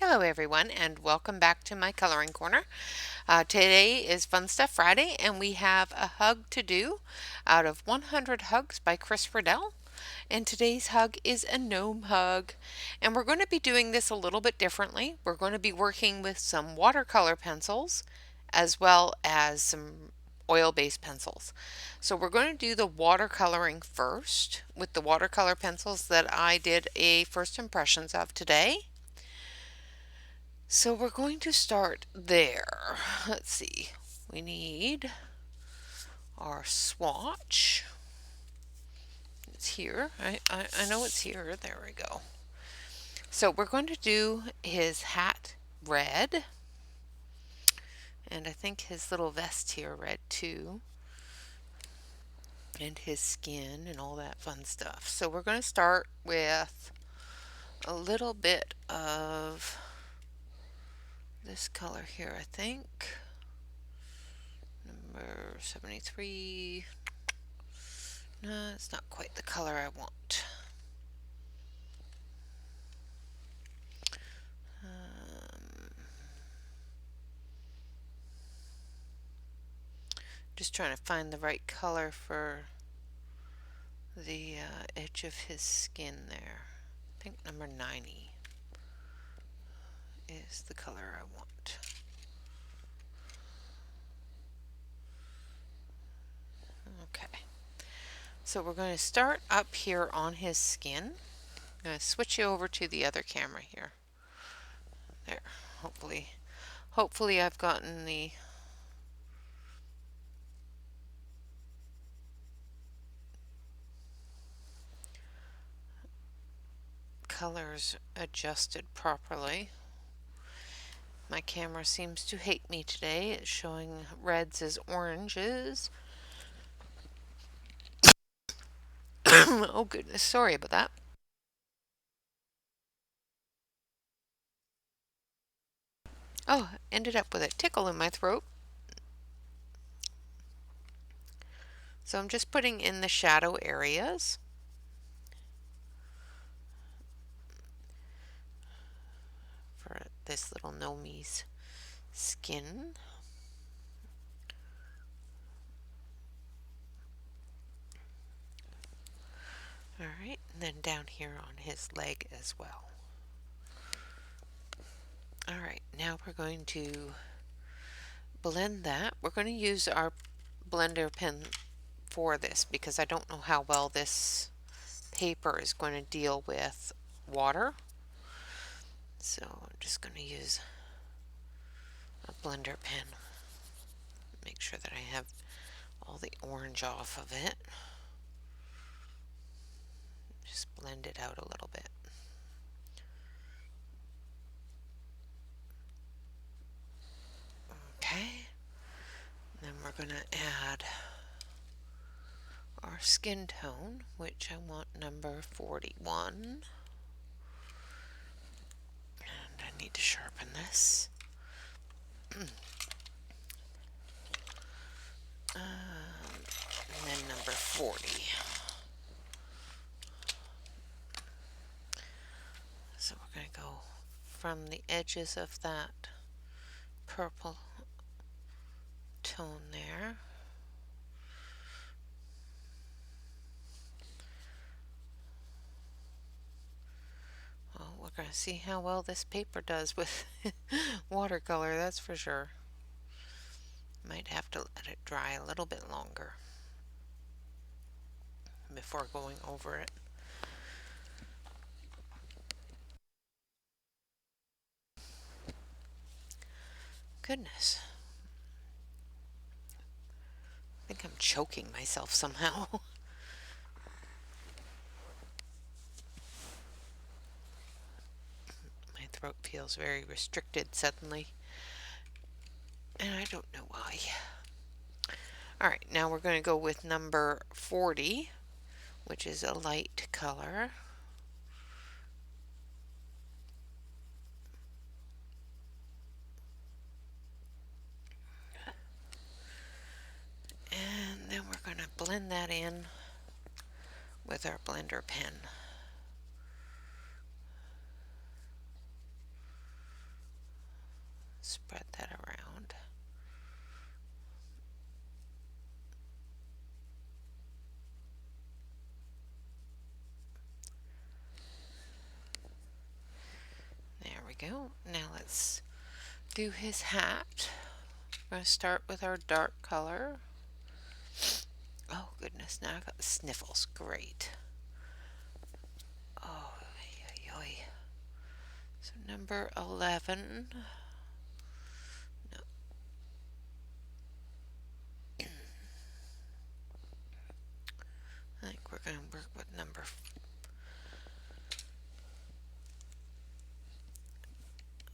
Hello everyone and welcome back to my coloring corner. Today is Fun Stuff Friday and we have a hug to do out of 100 Hugs by Chris Riddell. And today's hug is a gnome hug. And we're going to be doing this a little bit differently. We're going to be working with some watercolor pencils as well as some oil-based pencils. So we're going to do the watercoloring first with the watercolor pencils that I did a first impressions of today. So we're going to start there. Let's see. We need our swatch. It's here. I know it's here. There we go. So we're going to do his hat red. And I think his little vest here red too. And his skin and all that fun stuff. So we're going to start with a little bit of this color here, I think. Number 73. No, it's not quite the color I want. Just trying to find the right color for the edge of his skin there. I think number 90 is the color I want. Okay. So we're going to start up here on his skin. I'm going to switch you over to the other camera here. There. Hopefully I've gotten the colors adjusted properly. My camera seems to hate me today. It's showing reds as oranges. Oh goodness, sorry about that. Oh, ended up with a tickle in my throat. So I'm just putting in the shadow areas. For this little gnomie's skin. Alright, and then down here on his leg as well. Alright, now we're going to blend that. We're going to use our blender pen for this because I don't know how well this paper is going to deal with water. So I'm just going to use a blender pen. Make sure that I have all the orange off of it. Just blend it out a little bit. Okay. Then we're going to add our skin tone, which I want number 41. And I need to sharpen this. And then number 40. So we're going to go from the edges of that purple tone there. Well, we're going to see how well this paper does with watercolor, that's for sure. Might have to let it dry a little bit longer before going over it. Goodness. I think I'm choking myself somehow. My throat feels very restricted suddenly. And I don't know why. Alright, now we're going to go with number 40, which is a light color. And then we're going to blend that in with our blender pen. go. Now let's do his hat. We're going to start with our dark color. Oh goodness, now I got the sniffles. Great. Oh, yoy, yoy. So number 11. No. I think we're going to work with number.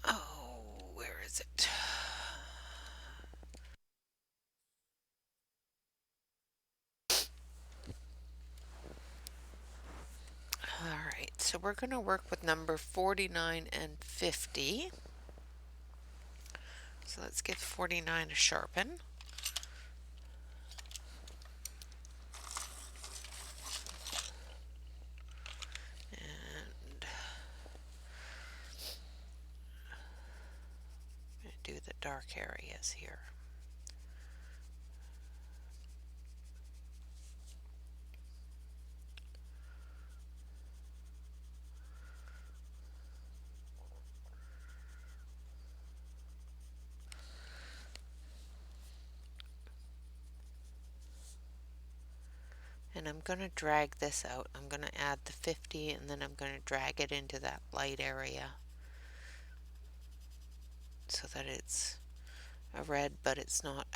Oh, where is it? Alright, so we're going to work with number 49 and 50. So let's give 49 a sharpen. And I'm going to do the dark areas here. And I'm going to drag this out. I'm going to add the 50 and then I'm going to drag it into that light area so that it's a red, but it's not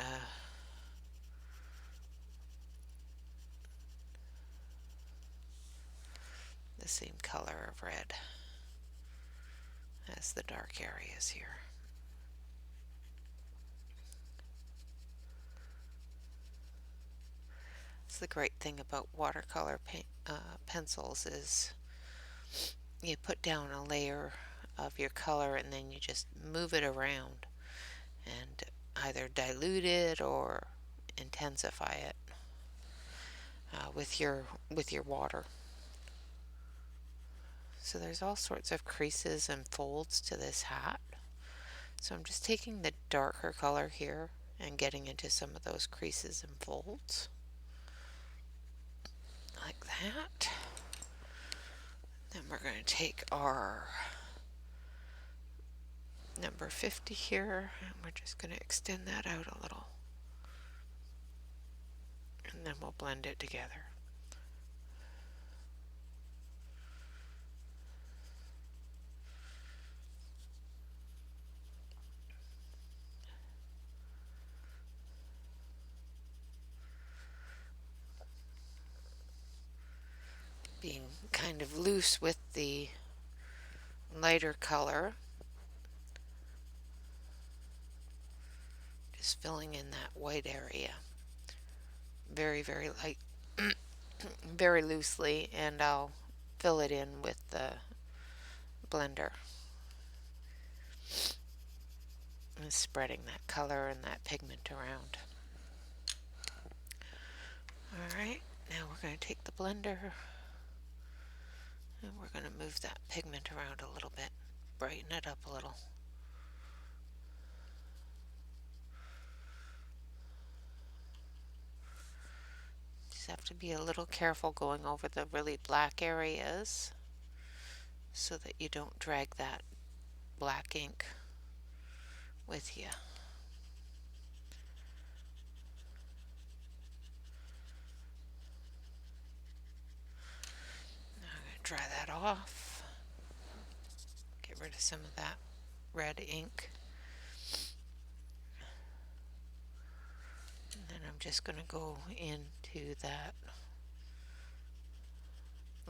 the same color of red as the dark areas here. So the great thing about watercolor pencils is you put down a layer of your color and then you just move it around and either dilute it or intensify it with your water. So there's all sorts of creases and folds to this hat. So I'm just taking the darker color here and getting into some of those creases and folds. Like that. Then we're going to take our number 50 here and we're just going to extend that out a little. And then we'll blend it together. Being kind of loose with the lighter color. Just filling in that white area. Very, very light, very loosely, and I'll fill it in with the blender. And spreading that color and that pigment around. Alright, now we're going to take the blender and we're going to move that pigment around a little bit, brighten it up a little. Just have to be a little careful going over the really black areas so that you don't drag that black ink with you. Now I'm going to dry that off. Get rid of some of that red ink. And then I'm just going to go into that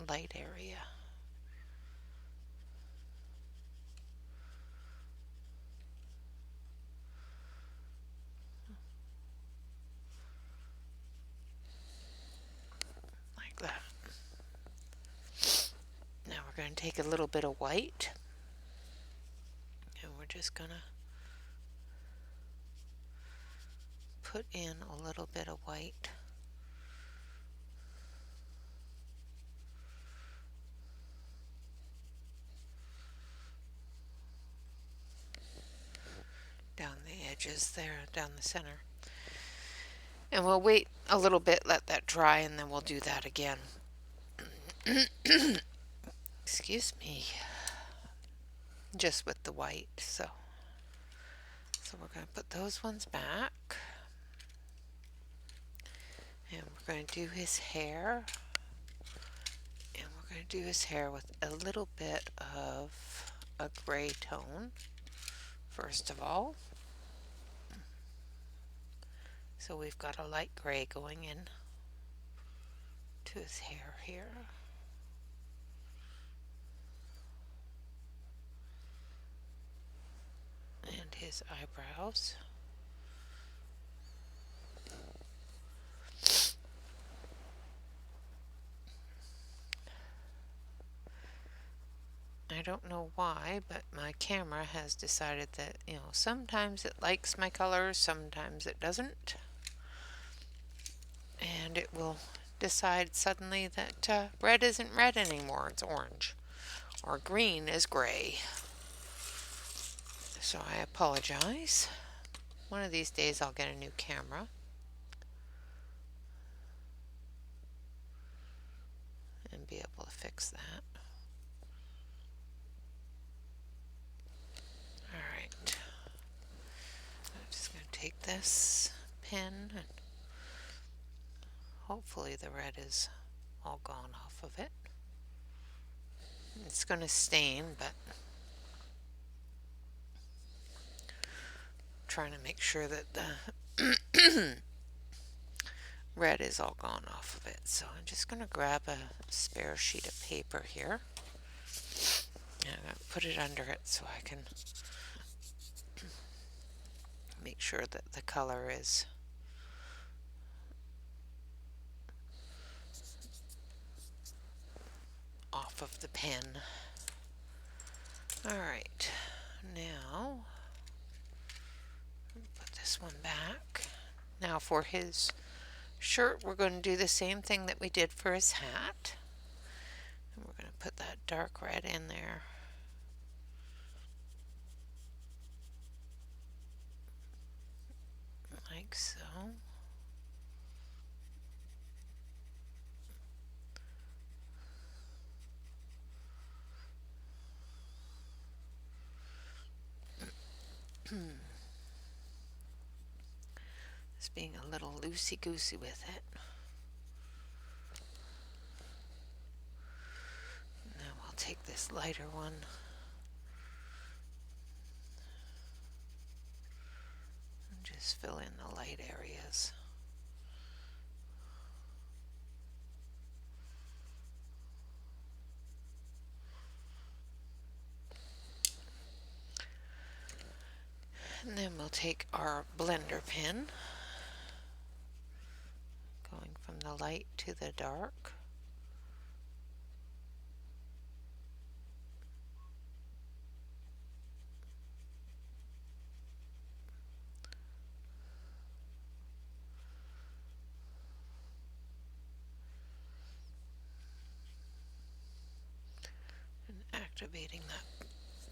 light area. Like that. Now we're going to take a little bit of white and we're just going to put in a little bit of white down the edges there, down the center. And we'll wait a little bit, let that dry, and then we'll do that again. Excuse me. just with the white. So we're going to put those ones back. And we're going to do his hair. And we're going to do his hair with a little bit of a gray tone, first of all. So we've got a light gray going in to his hair here. And his eyebrows. I don't know why, but my camera has decided that, sometimes it likes my colors, sometimes it doesn't. And it will decide suddenly that red isn't red anymore, it's orange. Or green is gray. So I apologize. One of these days I'll get a new camera and be able to fix that. Alright. I'm just going to take this pen and hopefully the red is all gone off of it. It's going to stain, but I'm trying to make sure that the red is all gone off of it. So I'm just going to grab a spare sheet of paper here. And I'm going to put it under it so I can make sure that the color is off of the pen. Alright, now put this one back. Now for his shirt, we're going to do the same thing that we did for his hat. And we're going to put that dark red in there. Like so. Just being a little loosey-goosey with it. Now we'll take this lighter one. And just fill in the light areas. And then we'll take our blender pen, going from the light to the dark. And activating that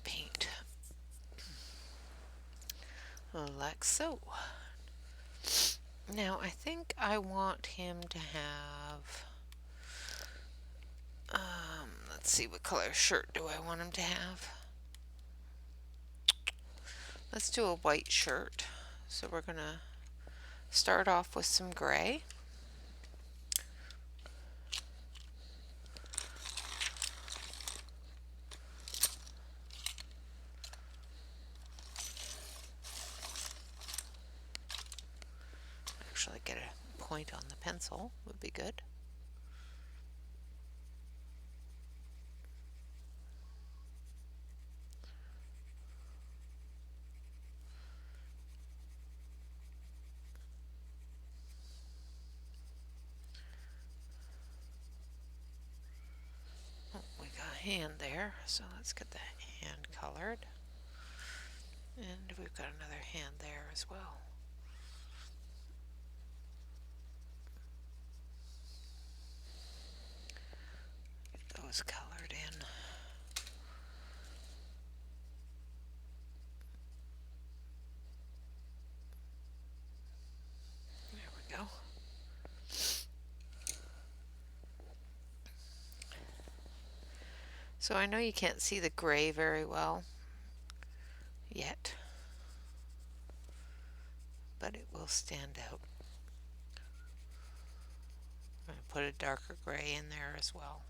paint. Like so. Now I think I want him to have, let's see, what color shirt do I want him to have? Let's do a white shirt. So we're going to start off with some gray. Actually get a point on the pencil would be good. Oh, we got a hand there, so let's get that hand colored. And we've got another hand there as well. Get those colored in. There we go. So I know you can't see the gray very well, yet, but it will stand out. I'm going to put a darker gray in there as well.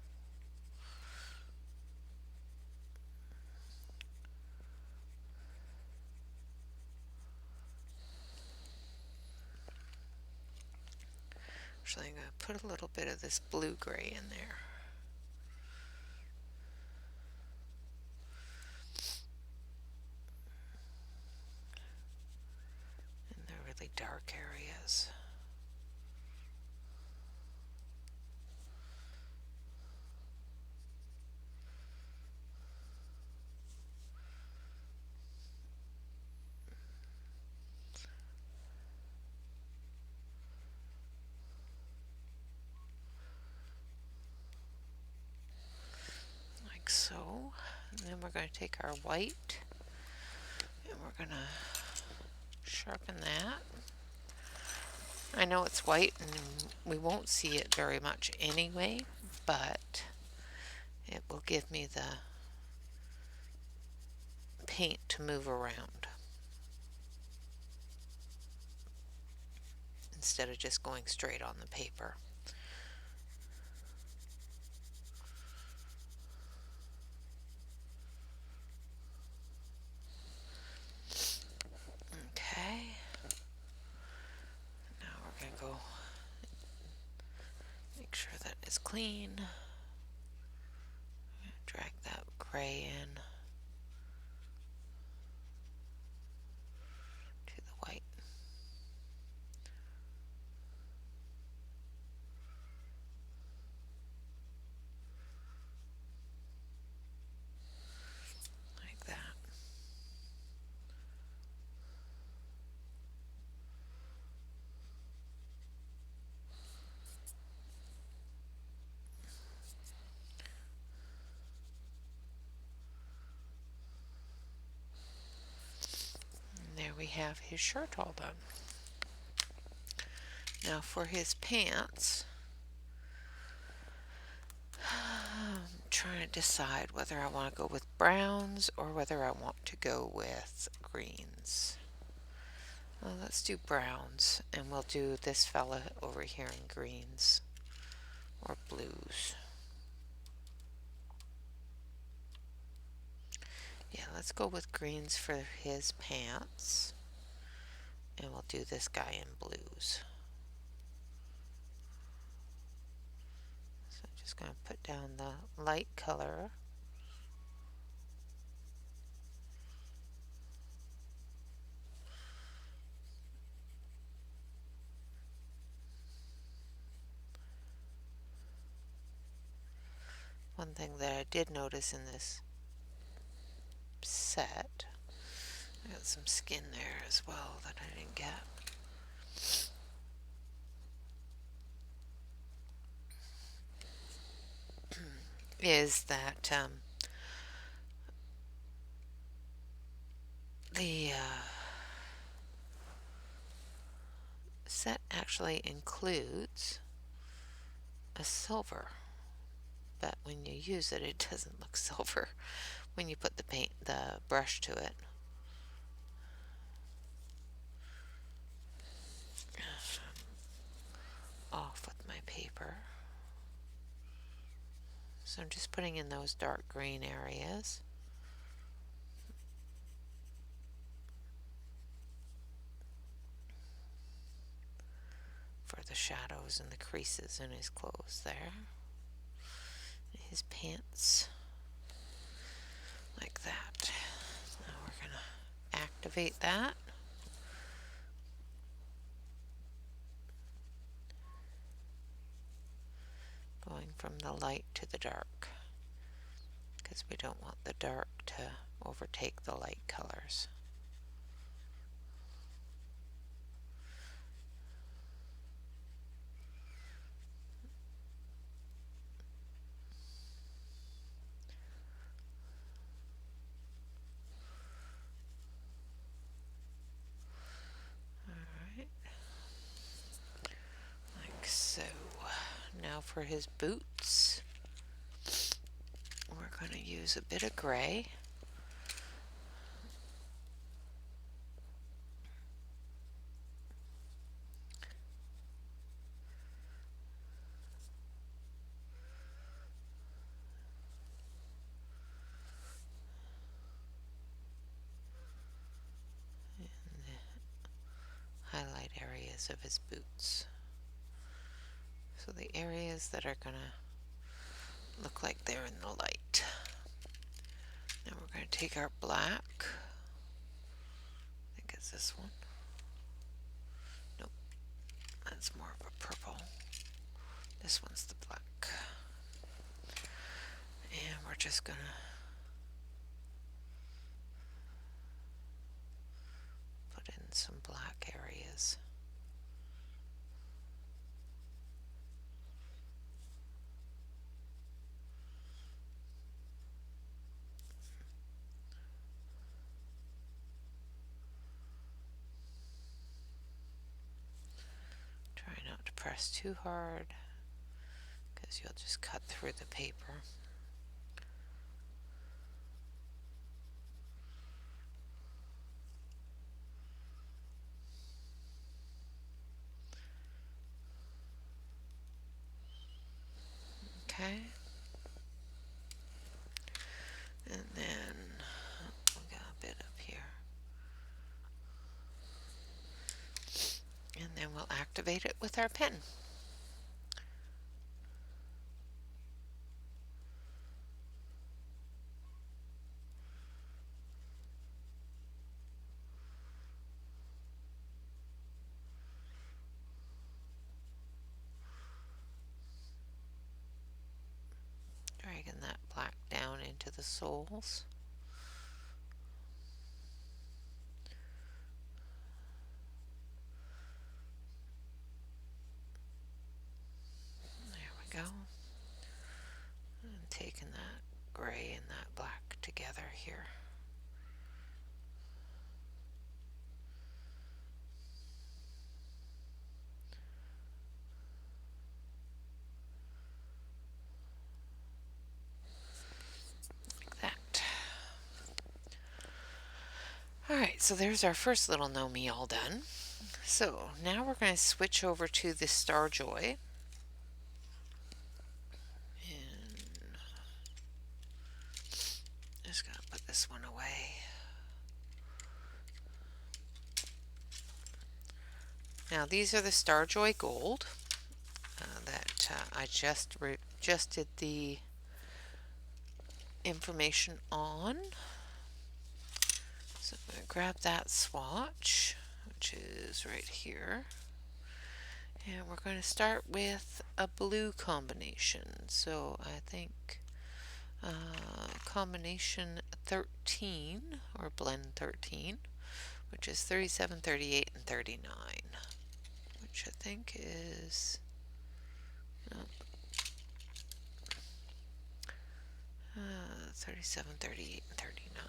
Actually, I'm going to put a little bit of this blue gray in there. In the really dark areas. Like so. And then we're going to take our white and we're going to sharpen that. I know it's white and we won't see it very much anyway, but it will give me the paint to move around instead of just going straight on the paper. Okay. Now we're going to go make sure that it's clean. Drag that gray in to the white. Like that. And there we have his shirt all done. Now for his pants, I'm trying to decide whether I want to go with browns or whether I want to go with greens. Well, let's do browns, and we'll do this fella over here in greens or blues. Yeah, let's go with greens for his pants, and we'll do this guy in blues. So I'm just going to put down the light color. One thing that I did notice in this set, I got some skin there as well that I didn't get. Is that the set actually includes a silver, but when you use it, it doesn't look silver when you put the brush to it. Off with my paper. So I'm just putting in those dark green areas. For the shadows and the creases in his clothes there. His pants. Like that. Now we're going to activate that. Going from the light to the dark, because we don't want the dark to overtake the light colors. Alright, like so. Now for his boots, we're going to use a bit of gray. edges of his boots. So the areas that are going to look like they're in the light. Now we're going to take our black. I think it's this one. Nope, that's more of a purple. This one's the black. And we're just going to put in some black areas. Try not to press too hard, because you'll just cut through the paper. Okay. And then we got a bit up here. And then we'll activate it with our pen. Dragging that black down into the soles. There we go. And taking that gray and that black together here. Like that. Alright, so there's our first little know me all done. So now we're going to switch over to the Starjoy. And just going to put this one away. Now these are the Starjoy Gold that I just did the information on. So I'm going to grab that swatch, which is right here. And we're going to start with a blue combination. So I think combination 13, or blend 13, which is 37, 38, and 39, which I think is 37, 38, and 39.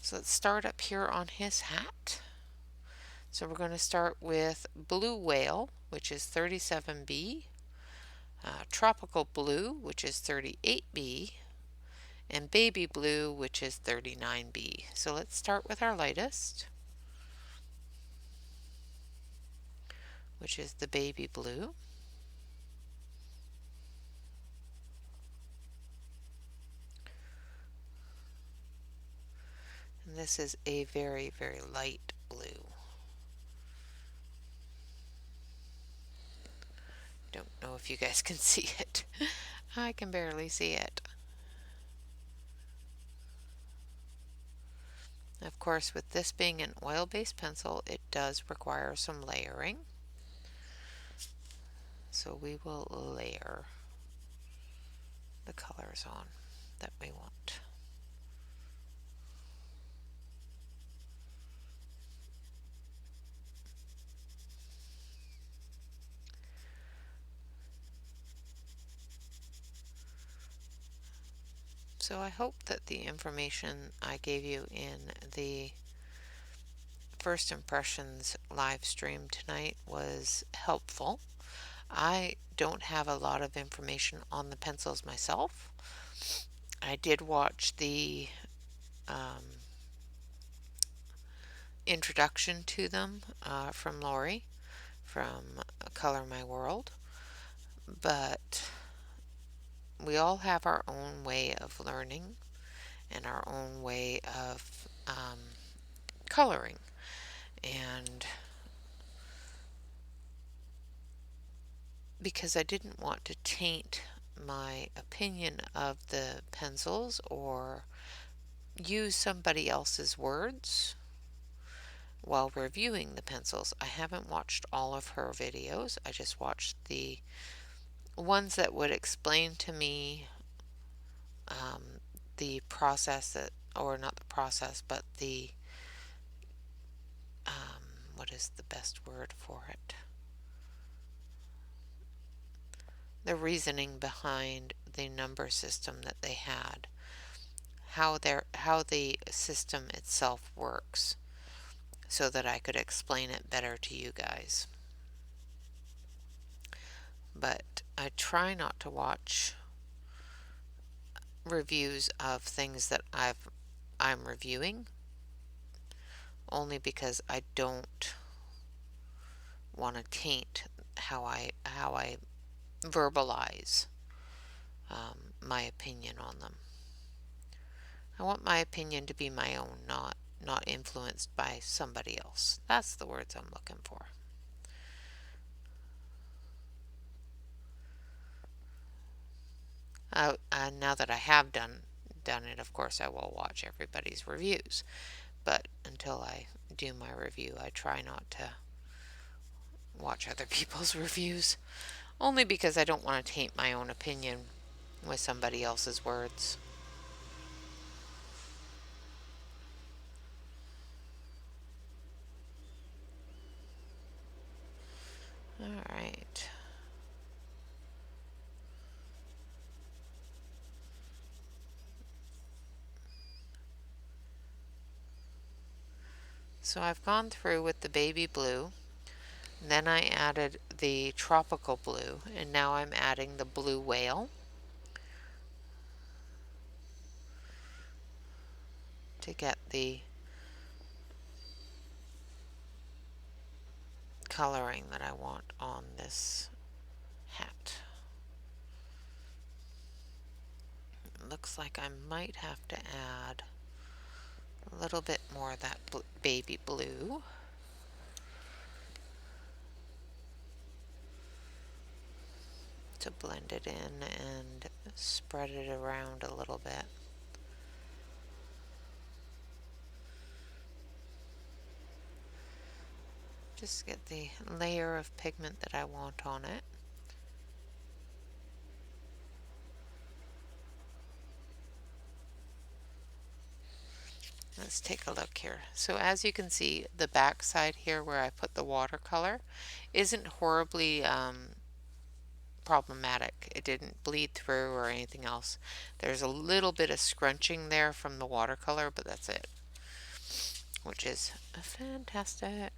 So let's start up here on his hat. So we're going to start with Blue Whale, which is 37B, Tropical Blue, which is 38B, and Baby Blue, which is 39B. So let's start with our lightest, which is the Baby Blue. And this is a very, very light blue. Don't know if you guys can see it. I can barely see it. Of course, with this being an oil-based pencil, it does require some layering. So we will layer the colors on that we want. So I hope that the information I gave you in the First Impressions live stream tonight was helpful. I don't have a lot of information on the pencils myself. I did watch the introduction to them from Lori from Color My World, but we all have our own way of learning and our own way of coloring, and because I didn't want to taint my opinion of the pencils or use somebody else's words while reviewing the pencils. I haven't watched all of her videos. I just watched the ones that would explain to me the process that, or not the process, but the, what is the best word for it? The reasoning behind the number system that they had, how the system itself works, so that I could explain it better to you guys. But I try not to watch reviews of things that I'm reviewing, only because I don't want to taint how I verbalize my opinion on them. I want my opinion to be my own, not influenced by somebody else. That's the words I'm looking for. Now that I have done it, of course I will watch everybody's reviews, but until I do my review, I try not to watch other people's reviews, only because I don't want to taint my own opinion with somebody else's words. Alright. So I've gone through with the baby blue, then I added the tropical blue, and now I'm adding the blue whale to get the coloring that I want on this hat. It looks like I might have to add a little bit more of that baby blue. To blend it in and spread it around a little bit. Just get the layer of pigment that I want on it. Let's take a look here. So as you can see, the back side here where I put the watercolor isn't horribly problematic. It didn't bleed through or anything else. There's a little bit of scrunching there from the watercolor, but that's it, which is fantastic.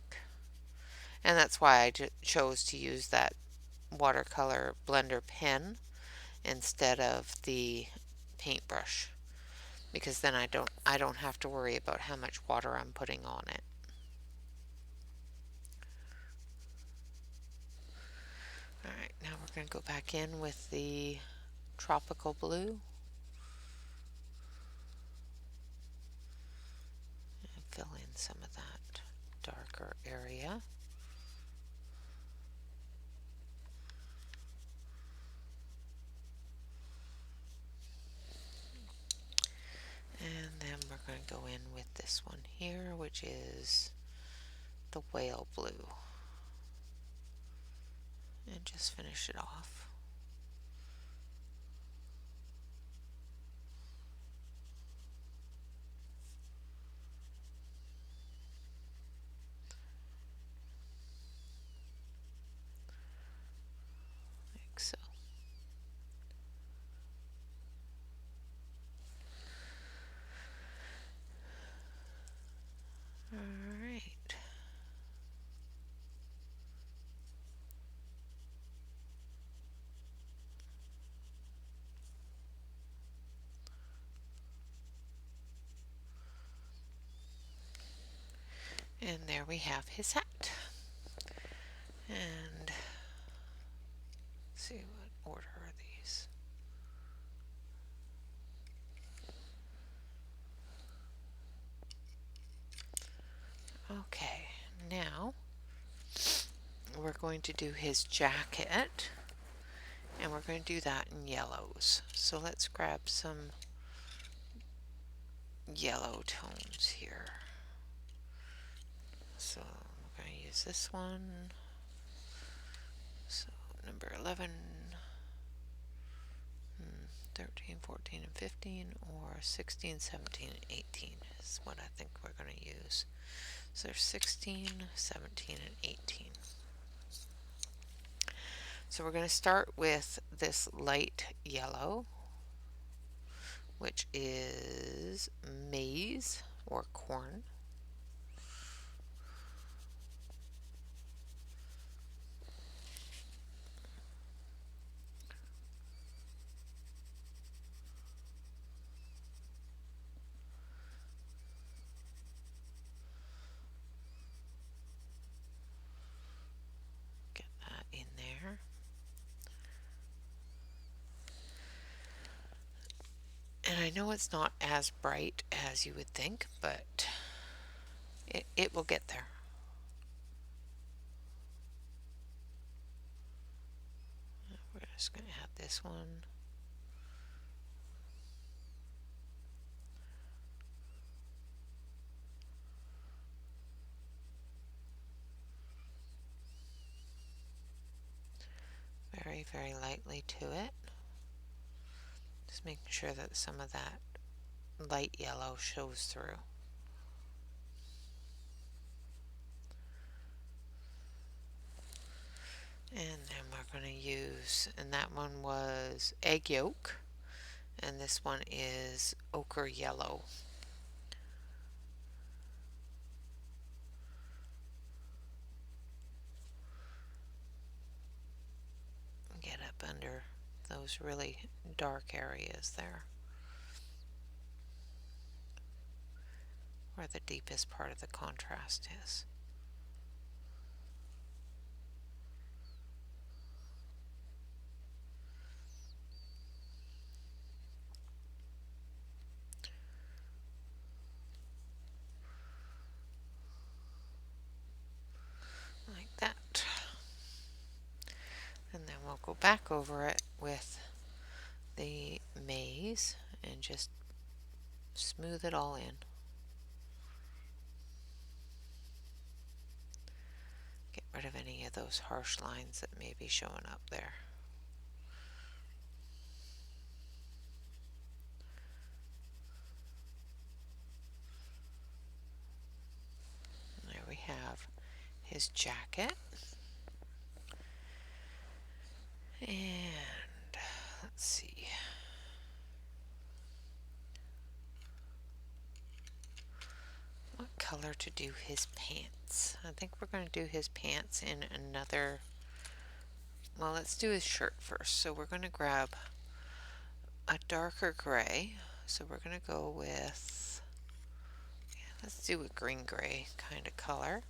And that's why I chose to use that watercolor blender pen instead of the paintbrush, because then I don't have to worry about how much water I'm putting on it. Alright, now we're going to go back in with the tropical blue and fill in some of that darker area. And then we're going to go in with this one here, which is the whale blue, and just finish it off. Like so. Alright. And there we have his hat. And let's see, what order are these? Okay, now we're going to do his jacket. And we're going to do that in yellows. So let's grab some yellow tones here. So we're going to use this one. So number 11, 13, 14, and 15, or 16, 17, and 18 is what I think we're going to use. So there's 16, 17, and 18. So we're going to start with this light yellow, which is maize or corn. Get that in there. And I know it's not as bright as you would think, but it will get there. We're just going to add this one. Very, very lightly to it. Just making sure that some of that light yellow shows through. And then we're going to use, and that one was egg yolk, and this one is ochre yellow. Get up under those really dark areas there, where the deepest part of the contrast is. Like that. And then we'll go back over it with the maize and just smooth it all in. Get rid of any of those harsh lines that may be showing up there. There we have his jacket. And let's see. What color to do his pants? I think we're going to do his pants in another. Well, let's do his shirt first. So we're going to grab a darker gray. So we're going to go with, let's do a green gray kind of color.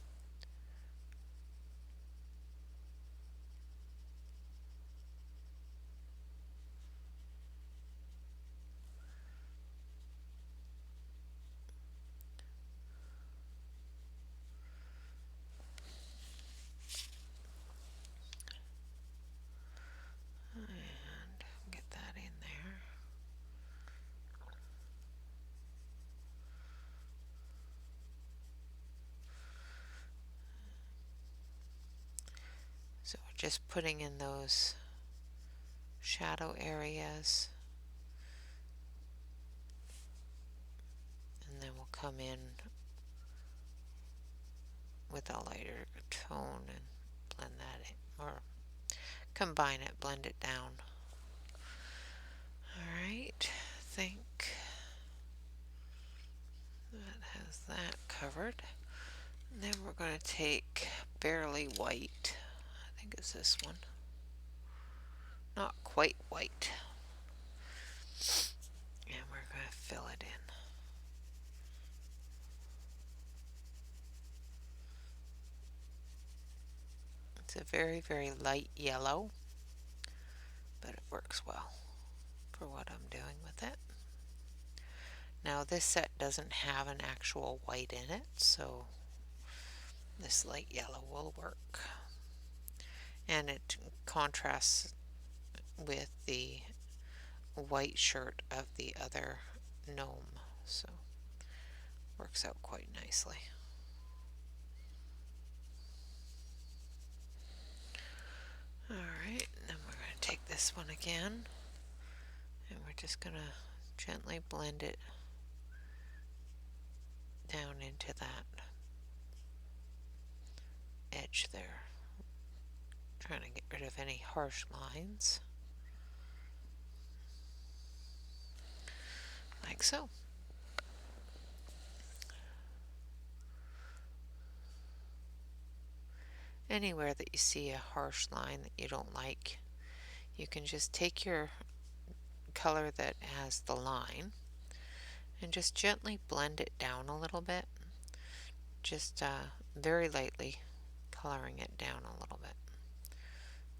And get that in there. So we're just putting in those shadow areas, and then we'll come in with a lighter tone and blend that in, or combine it, blend it down. Alright, I think that has that covered. And then we're going to take Barely White. I think it's this one. Not quite white. And we're going to fill it in. It's a very, very light yellow, but it works well for what I'm doing with it. Now this set doesn't have an actual white in it, so this light yellow will work. And it contrasts with the white shirt of the other gnome, so works out quite nicely. Alright, then we're going to take this one again, and we're just going to gently blend it down into that edge there. Trying to get rid of any harsh lines. Like so. Anywhere that you see a harsh line that you don't like, you can just take your color that has the line and just gently blend it down a little bit. Just very lightly coloring it down a little bit.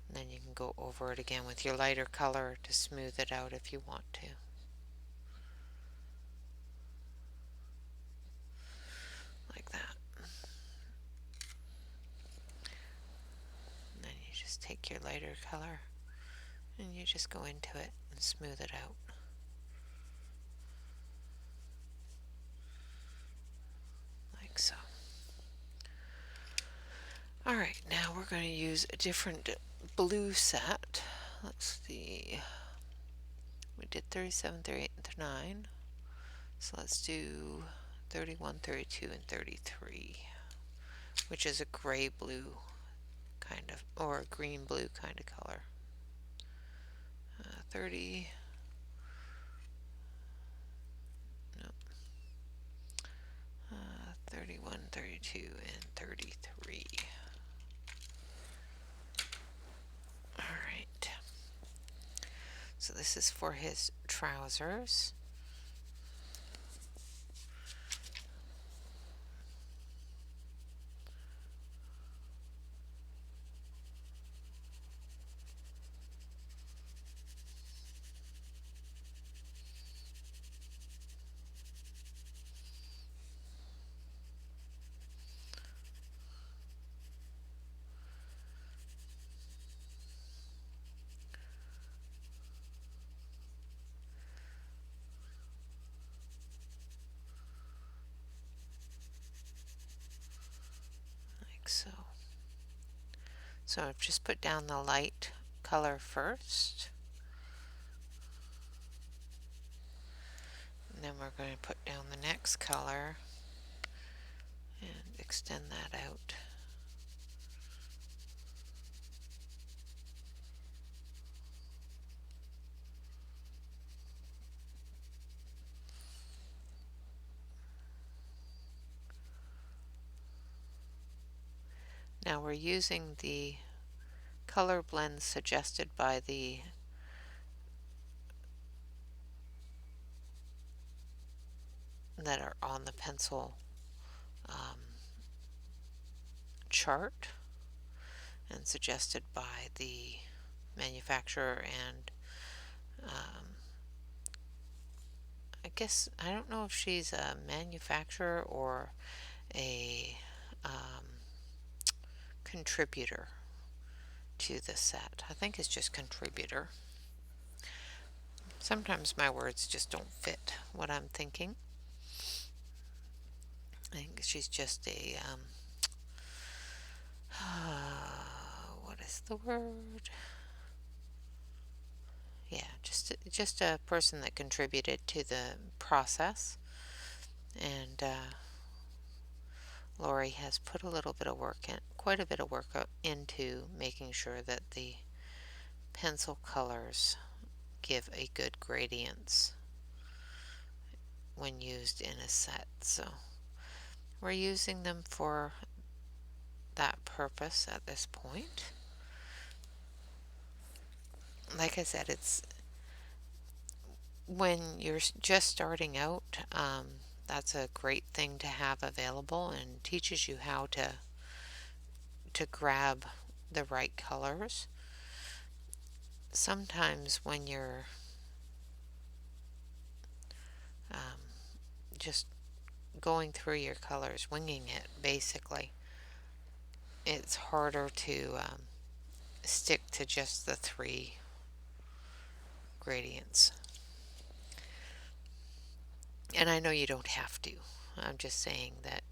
And then you can go over it again with your lighter color to smooth it out if you want to. Like that. And then you just take your lighter color and you just go into it and smooth it out. Like so. Alright, now we're going to use a different blue set. Let's see. We did 37, 38, and 39. So let's do 31, 32, and 33, which is a gray blue kind of, or a green blue kind of color. 30. No. 31, 32, and 33. Alright. So this is for his trousers. Like so. So I've just put down the light color first. And then we're going to put down the next color and extend that out. Now we're using the color blends suggested by the that are on the pencil chart and suggested by the manufacturer, and I guess I don't know if she's a manufacturer or a contributor to the set. I think it's just contributor. Sometimes my words just don't fit what I'm thinking. I think she's just a what is the word? Yeah, just a person that contributed to the process, and Lori has put a little bit of work in, quite a bit of work into making sure that the pencil colors give a good gradients when used in a set. So we're using them for that purpose at this point. Like I said, it's when you're just starting out, that's a great thing to have available and teaches you how to grab the right colors. Sometimes when you're just going through your colors, winging it basically, it's harder to stick to just the three gradients. And I know you don't have to. I'm just saying that,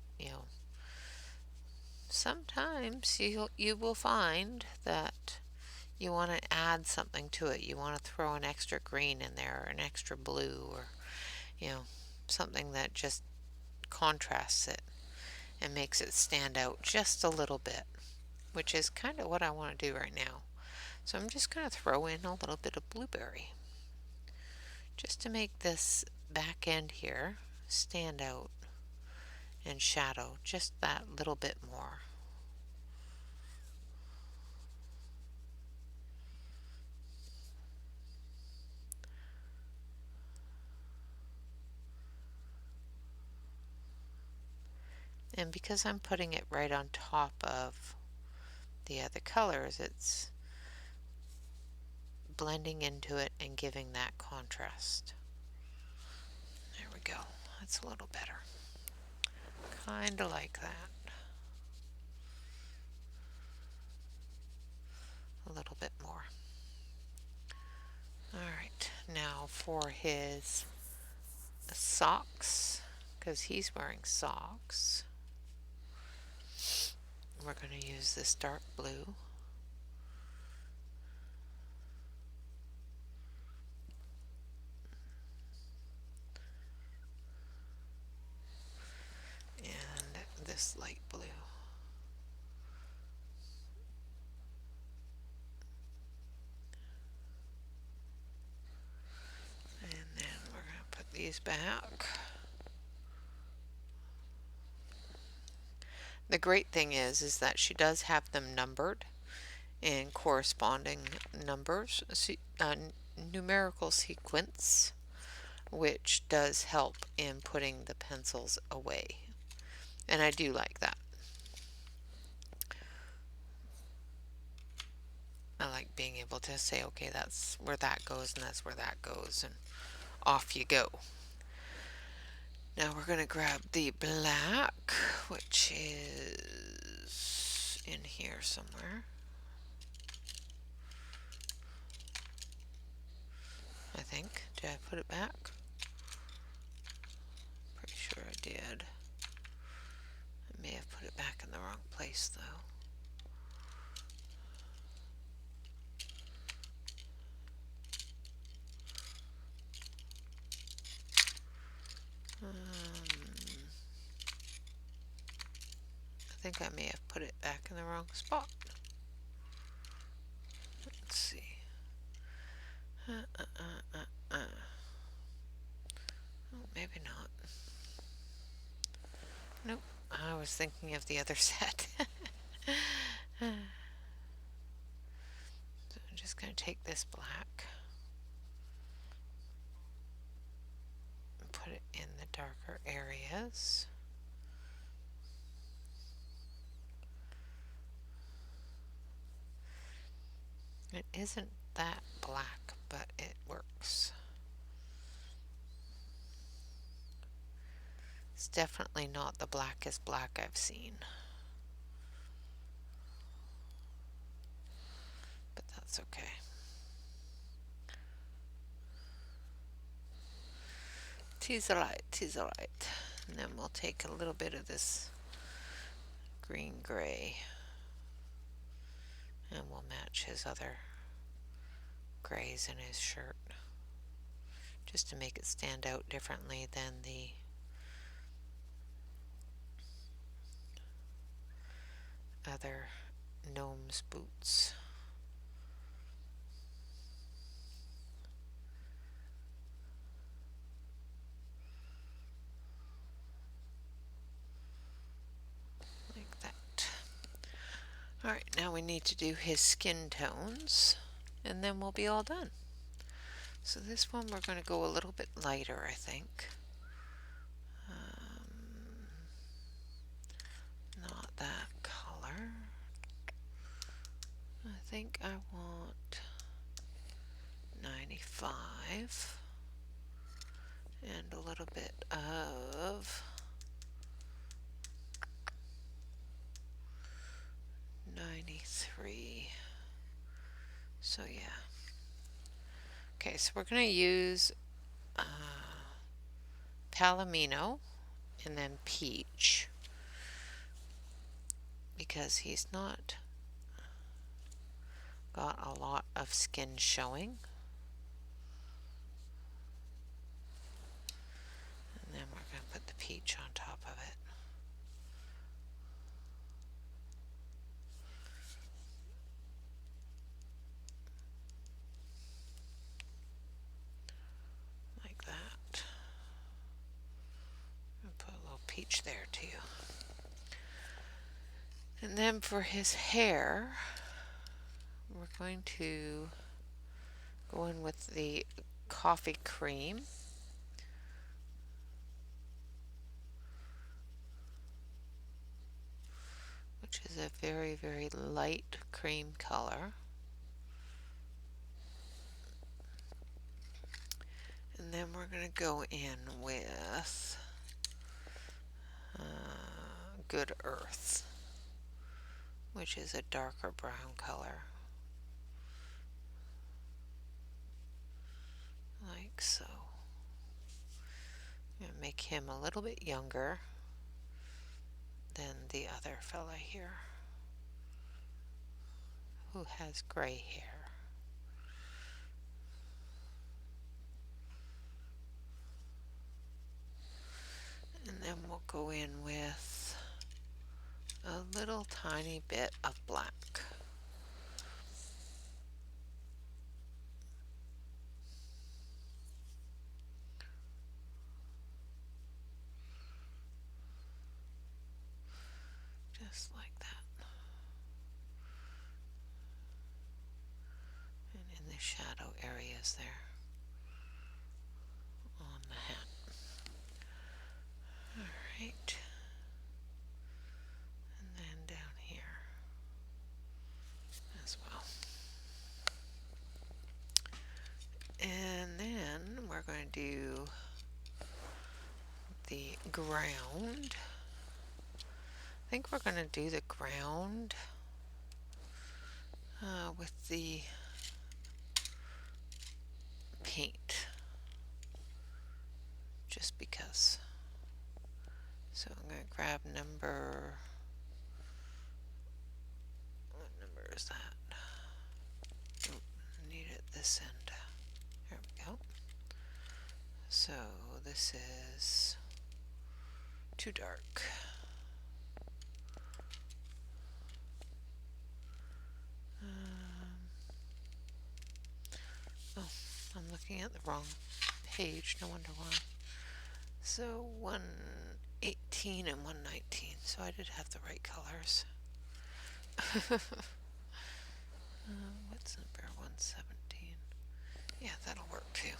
sometimes you will find that you want to add something to it. You want to throw an extra green in there, or an extra blue, or you know, something that just contrasts it and makes it stand out just a little bit, which is kind of what I want to do right now. So I'm just going to throw in a little bit of blueberry just to make this back end here stand out and shadow just that little bit more. And because I'm putting it right on top of the other colors, it's blending into it and giving that contrast. There we go. That's a little better. Kind of like that. A little bit more. Alright, now for his socks, because he's wearing socks, we're going to use this dark blue. And this light blue. And then we're going to put these back. The great thing is that she does have them numbered in corresponding numbers, numerical sequence, which does help in putting the pencils away. And I do like that. I like being able to say, okay, that's where that goes and that's where that goes, and off you go. Now we're going to grab the black, which is in here somewhere. I think. Did I put it back? Pretty sure I did. I may have put it back in the wrong place though. I think I may have put it back in the wrong spot. Let's see. Oh, maybe not. Nope. I was thinking of the other set. So I'm just going to take this black and put it in the darker areas. It isn't that black, but it works. It's definitely not the blackest black I've seen. But that's okay. Teaserite, teaserite. And then we'll take a little bit of this green gray and we'll match his other grays in his shirt, just to make it stand out differently than the other gnome's boots. Like that. Alright, now we need to do his skin tones and then we'll be all done. So this one we're going to go a little bit lighter, I think. Not that color. I think I want 95 and a little bit of 93. So yeah, Okay, so we're going to use Palomino and then Peach because he's not got a lot of skin showing. And then we're going to put the peach on top of it. Like that. And put a little peach there too. And then for his hair, we're going to go in with the coffee cream. Which is a very, very light cream color. And then we're going to go in with Good Earth, which is a darker brown color. Like so. I'm going to make him a little bit younger than the other fella here who has gray hair. And then we'll go in with a little tiny bit of black. Just like that. And in the shadow areas there on the hat. Alright. And then down here as well. And then we're going to do the ground. I think we're going to do the ground with the paint. Just because. So I'm going to grab number. What number is that? Oh, I need it this end. There we go. So this is too dark. Oh, I'm looking at the wrong page. No wonder why. So 118 and 119. So I did have the right colors. What's number 117? Yeah, that'll work too.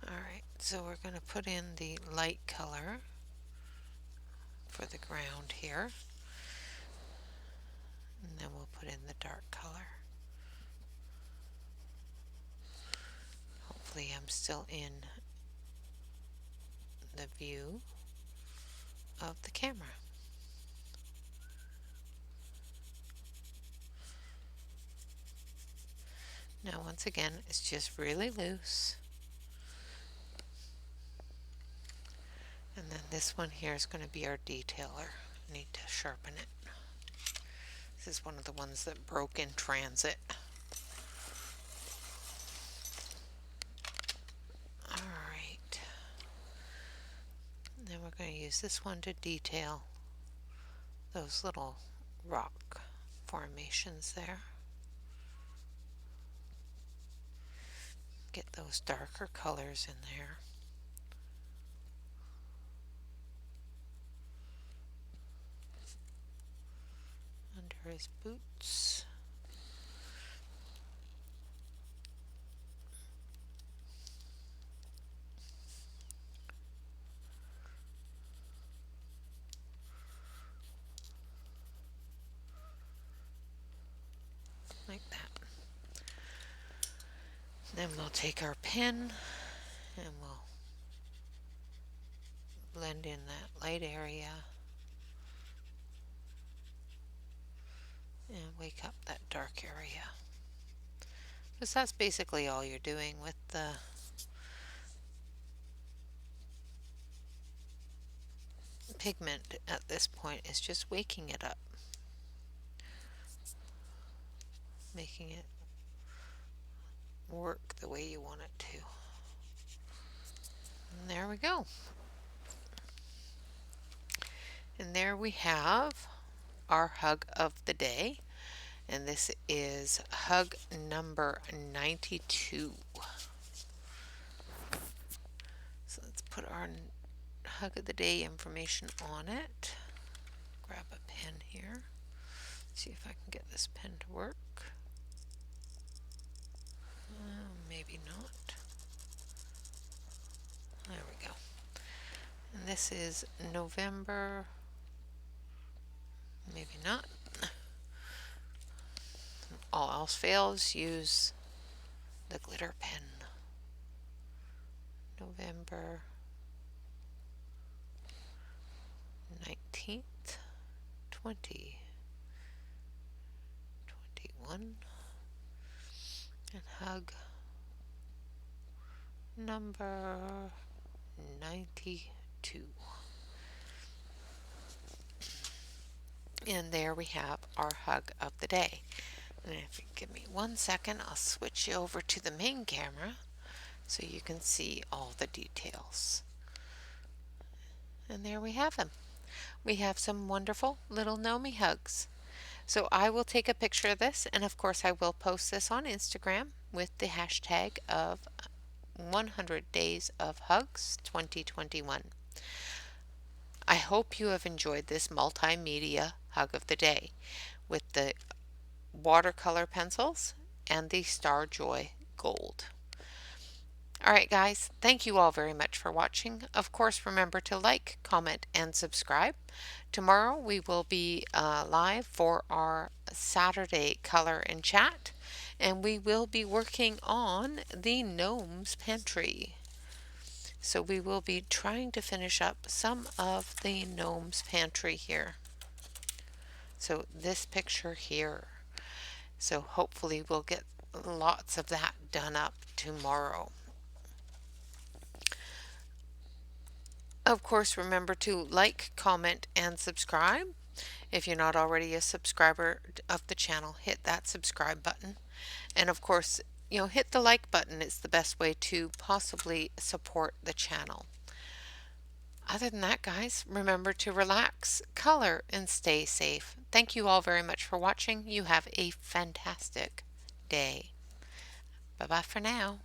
Alright, so we're going to put in the light color for the ground here. And then we'll put in the dark color. Hopefully I'm still in the view of the camera. Now once again, it's just really loose. And then this one here is going to be our detailer. I need to sharpen it. This is one of the ones that broke in transit. Alright. Then we're going to use this one to detail those little rock formations there. Get those darker colors in there. Under his boots. Like that. Then we'll take our pen and we'll blend in that light area and wake up that dark area. because that's basically all you're doing with the pigment at this point, is just waking it up, making it work the way you want it to. And there we go. And there we have our hug of the day. And this is hug number 92. So let's put our hug of the day information on it. Grab a pen here. See if I can get this pen to work. Maybe not. There we go. And this is November. Maybe not. All else fails, use the glitter pen. November 19th, 2021. And hug number 92. And there we have our hug of the day. And if you give me 1 second, I'll switch you over to the main camera so you can see all the details. And there we have them. We have some wonderful little Nomi hugs. So I will take a picture of this, and of course I will post this on Instagram with the hashtag of 100 Days of Hugs 2021. I hope you have enjoyed this multimedia hug of the day with the watercolor pencils and the Star Joy Gold. Alright guys, thank you all very much for watching. Of course, remember to like, comment, and subscribe. Tomorrow we will be live for our Saturday color and chat, and we will be working on the Gnome's Pantry. So we will be trying to finish up some of the Gnome's Pantry here. So this picture here. So hopefully we'll get lots of that done up tomorrow. Of course, remember to like, comment, and subscribe. If you're not already a subscriber of the channel, hit that subscribe button. And of course, hit the like button. It's the best way to possibly support the channel. Other than that, guys, remember to relax, color, and stay safe. Thank you all very much for watching. You have a fantastic day. Bye-bye for now.